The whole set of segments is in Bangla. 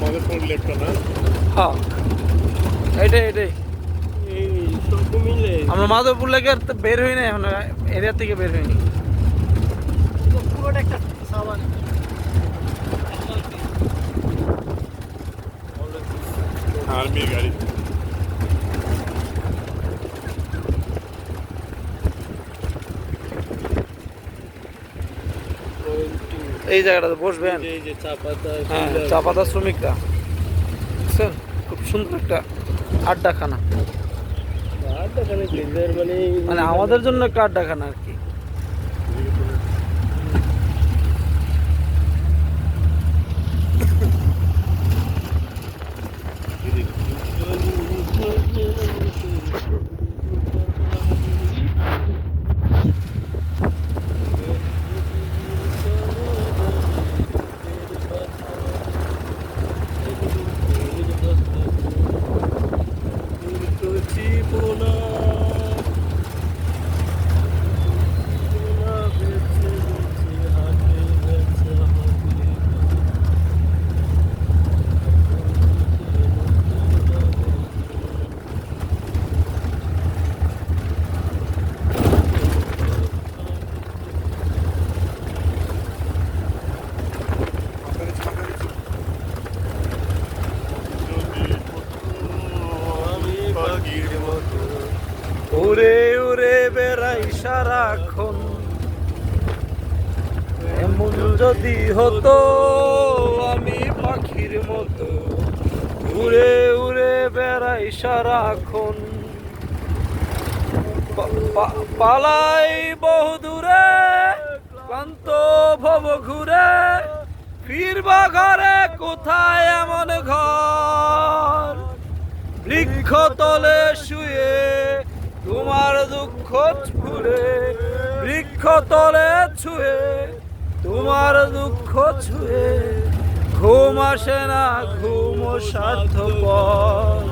মাদারপুর লেকটা না? হ্যাঁ, এটাই এই সব মিলে আমরা মাধবপুর লেকের বের হই না এখন, এরিয়া থেকে বের হইনি। পুরোটা একটা সাবান। আর্মির গাড়ি। এই জায়গাটাতে বসবেন। এই যে চা পাতা, হ্যাঁ, চা পাতা শ্রমিকরা, বুঝছেন? খুব সুন্দর একটা আড্ডাখানা, মানে আমাদের জন্য একটা আড্ডাখানা আর কি। উড়ে উড়ে বেড়াই সারাক্ষণ, এমন যদি হতো আমি পাখির মতো, উড়ে উড়ে বেড়াই সারাক্ষণ, পালাই বহুদূরে ক্লান্ত ভব ঘুরে, ফিরবা ঘরে কোথায় এমন ঘর, বৃক্ষ তলে শুয়ে তোমার দুঃখ ছুঁয়ে, বৃক্ষ তলে ছুঁয়ে তোমার দুঃখ ছুঁয়ে, ঘুম আসে না ঘুম স্বার্থপর,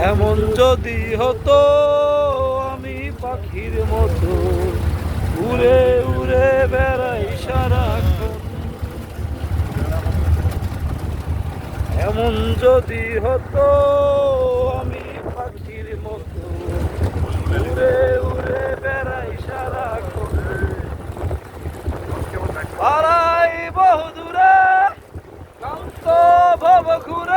এমন যদি হতো আমি পাখির মতো, উড়ে উড়ে বেড়াই সারাক্ষণ, এমন যদি হতো আমি পাখির মতো, উড়ে উড়ে বেড়াই সারাক্ষণ, পালাই বহুদূরে ক্লান্ত ভব ঘুরে,